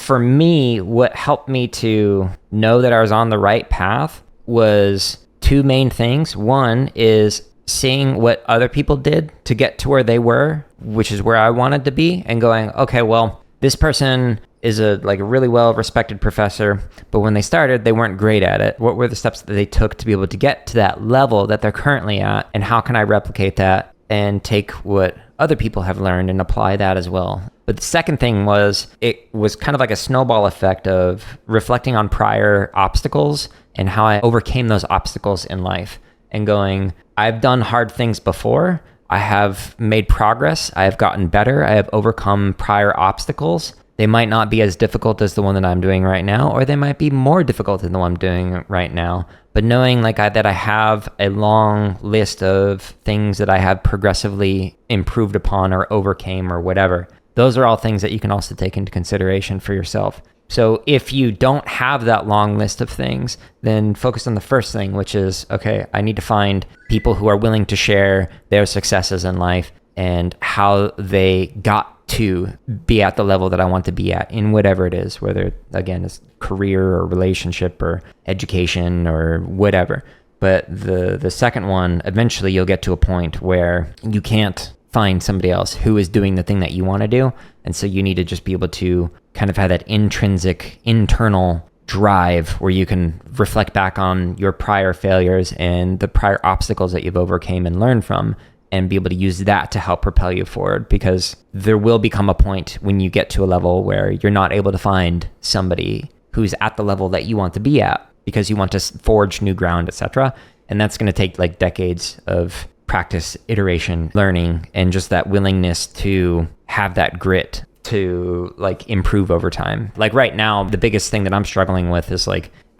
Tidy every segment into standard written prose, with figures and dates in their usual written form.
for me, what helped me to know that I was on the right path was two main things. One is seeing what other people did to get to where they were, which is where I wanted to be, and going, okay, well, this person is a really well respected professor, but when they started, they weren't great at it. What were the steps that they took to be able to get to that level that they're currently at, and how can I replicate that and take what other people have learned and apply that as well? But the second thing was, it was kind of like a snowball effect of reflecting on prior obstacles and how I overcame those obstacles in life, and going, I've done hard things before. I have made progress. I have gotten better. I have overcome prior obstacles. They might not be as difficult as the one that I'm doing right now, or they might be more difficult than the one I'm doing right now. But knowing that I have a long list of things that I have progressively improved upon or overcame or whatever, those are all things that you can also take into consideration for yourself. So if you don't have that long list of things, then focus on the first thing, which is, okay, I need to find people who are willing to share their successes in life and how they got to be at the level that I want to be at in whatever it is, whether, again, it's career or relationship or education or whatever. But the second one, eventually you'll get to a point where you can't find somebody else who is doing the thing that you want to do. And so you need to just be able to kind of have that intrinsic, internal drive where you can reflect back on your prior failures and the prior obstacles that you've overcame and learned from, and be able to use that to help propel you forward. Because there will become a point when you get to a level where you're not able to find somebody who's at the level that you want to be at, because you want to forge new ground, etc. And that's going to take decades of practice, iteration, learning, and just that willingness to have that grit to improve over time. Right now, the biggest thing that I'm struggling with is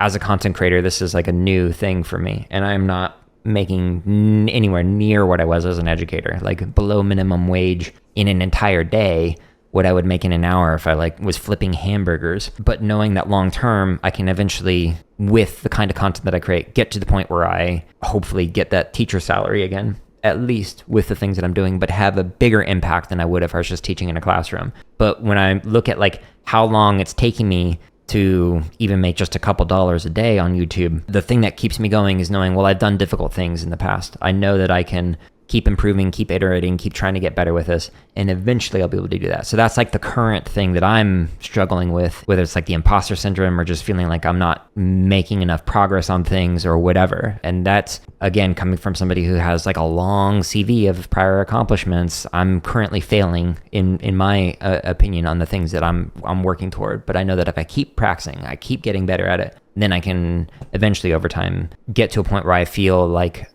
as a content creator, this is a new thing for me, and I'm not making anywhere near what I was as an educator, below minimum wage in an entire day, what I would make in an hour if I was flipping hamburgers. But knowing that long term, I can eventually, with the kind of content that I create, get to the point where I hopefully get that teacher salary again, at least with the things that I'm doing, but have a bigger impact than I would if I was just teaching in a classroom. But when I look at how long it's taking me to even make just a couple dollars a day on YouTube, the thing that keeps me going is knowing, well, I've done difficult things in the past. I know that I can keep improving, keep iterating, keep trying to get better with this, and eventually I'll be able to do that. So that's the current thing that I'm struggling with, whether it's the imposter syndrome or just feeling like I'm not making enough progress on things or whatever. And that's, again, coming from somebody who has a long CV of prior accomplishments. I'm currently failing in my opinion on the things that I'm working toward. But I know that if I keep practicing, I keep getting better at it, then I can eventually over time get to a point where I feel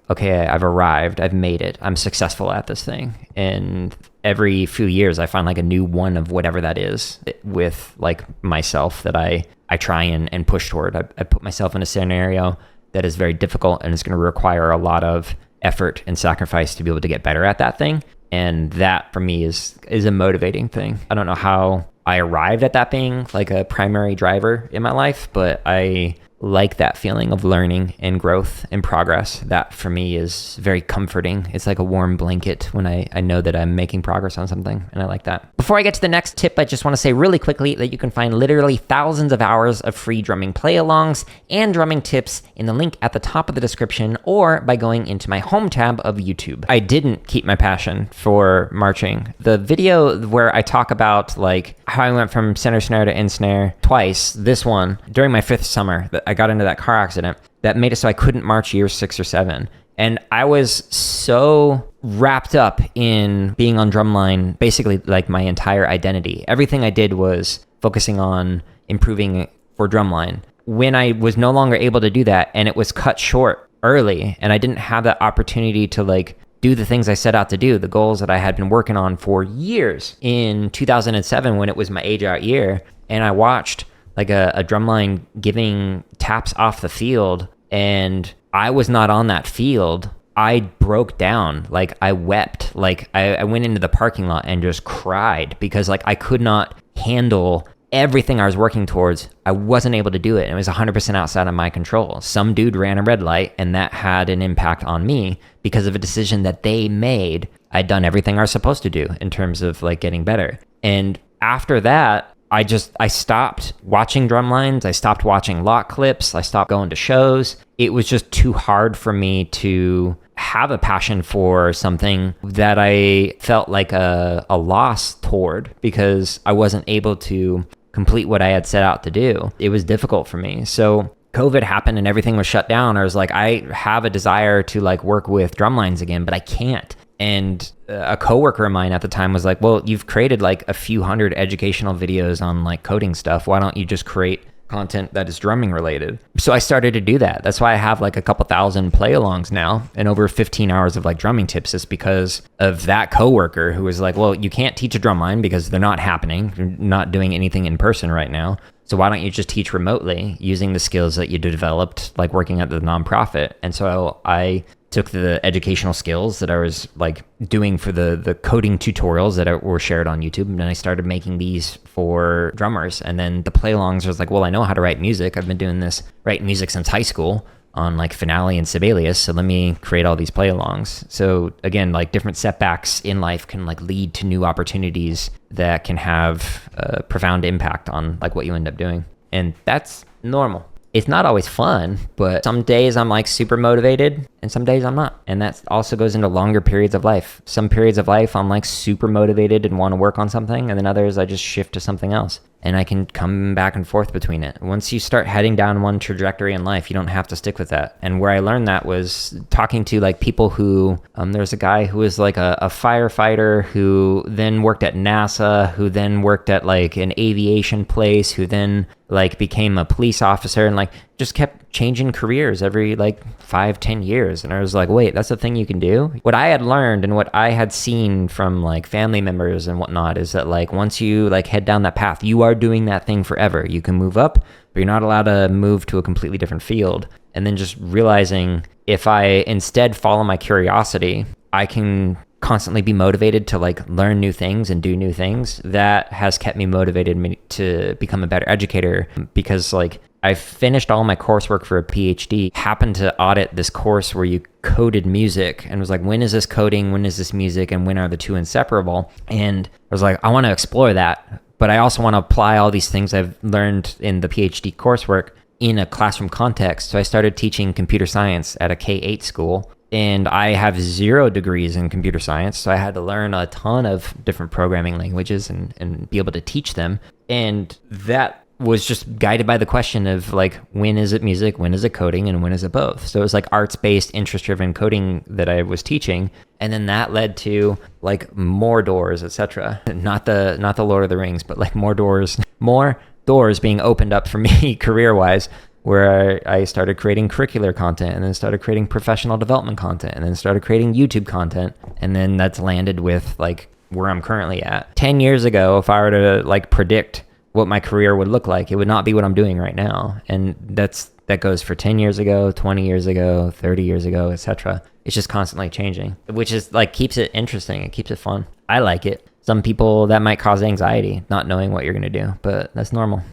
okay, I've arrived, I've made it, I'm successful at this thing. And every few years I find a new one of whatever that is with myself that I try and push toward. I put myself in a scenario that is very difficult, and it's going to require a lot of effort and sacrifice to be able to get better at that thing. And that for me is a motivating thing. I don't know how I arrived at that being a primary driver in my life, but I like that feeling of learning and growth and progress. That for me is very comforting. It's like a warm blanket when I know that I'm making progress on something, and I like that. Before I get to the next tip, I just want to say really quickly that you can find literally thousands of hours of free drumming play-alongs and drumming tips in the link at the top of the description, or by going into my home tab of YouTube. I didn't keep my passion for marching. The video where I talk about how I went from center snare to in snare twice, this one during my 5th summer, I got into that car accident that made it so I couldn't march years 6 or 7. And I was so wrapped up in being on drumline, basically my entire identity. Everything I did was focusing on improving for drumline. When I was no longer able to do that, and it was cut short early, and I didn't have that opportunity to do the things I set out to do, the goals that I had been working on for years. In 2007, when it was my age out year, and I watched a drumline giving taps off the field, and I was not on that field, I broke down. I wept. I went into the parking lot and just cried because I could not handle everything I was working towards. I wasn't able to do it. It was 100% outside of my control. Some dude ran a red light, and that had an impact on me because of a decision that they made. I'd done everything I was supposed to do in terms of getting better. And after that, I stopped watching drum lines. I stopped watching lock clips. I stopped going to shows. It was just too hard for me to have a passion for something that I felt like a loss toward, because I wasn't able to complete what I had set out to do. It was difficult for me. So COVID happened and everything was shut down. I was like, I have a desire to like work with drum lines again, but I can't. And a coworker of mine at the time was like, well, you've created like a few hundred educational videos on like coding stuff. Why don't you just create content that is drumming related? So I started to do that. That's why I have like a couple thousand play alongs now and over 15 hours of like drumming tips. Is because of that coworker who was like, well, you can't teach a drum line because they're not happening. You're not doing anything in person right now. So why don't you just teach remotely using the skills that you developed, like working at the nonprofit? And so I took the educational skills that I was like doing for the coding tutorials that were shared on YouTube, and then I started making these for drummers. And then the play-alongs was like, well, I know how to write music. I've been doing this, writing music since high school on like Finale and Sibelius. So let me create all these play-alongs. So again, like different setbacks in life can like lead to new opportunities that can have a profound impact on like what you end up doing. And that's normal. It's not always fun, but some days I'm like super motivated and some days I'm not. And that also goes into longer periods of life. Some periods of life I'm like super motivated and want to work on something, and then others I just shift to something else. And I can come back and forth between it. Once you start heading down one trajectory in life, you don't have to stick with that. And where I learned that was talking to like people who, there's a guy who was like a firefighter who then worked at NASA, who then worked at like an aviation place, who then like became a police officer, and like just kept changing careers every like 5-10 years. And I was like, wait, that's a thing you can do? What I had learned and what I had seen from like family members and whatnot is that like once you like head down that path, you are doing that thing forever. You can move up, but you're not allowed to move to a completely different field. And then just realizing if I instead follow my curiosity, I can constantly be motivated to like learn new things and do new things. That has kept me motivated to become a better educator, because like I finished all my coursework for a PhD, happened to audit this course where you coded music, and was like, when is this coding? When is this music? And when are the two inseparable? And I was like, I want to explore that, but I also want to apply all these things I've learned in the PhD coursework in a classroom context. So I started teaching computer science at a K-8 school, and I have 0 degrees in computer science. So I had to learn a ton of different programming languages and be able to teach them. And that was just guided by the question of like, when is it music, when is it coding, and when is it both? So it was like arts-based, interest-driven coding that I was teaching. And then that led to like more doors, etc. Not the Lord of the Rings, but like more doors being opened up for me career-wise, where I started creating curricular content, and then started creating professional development content, and then started creating YouTube content. And then that's landed with like where I'm currently at. 10 years ago, if I were to like predict what my career would look like, it would not be what I'm doing right now. And that goes for 10 years ago, 20 years ago, 30 years ago, etc. It's just constantly changing, which is like keeps it interesting. It keeps it fun. I like it. Some people that might cause anxiety, not knowing what you're going to do, but that's normal.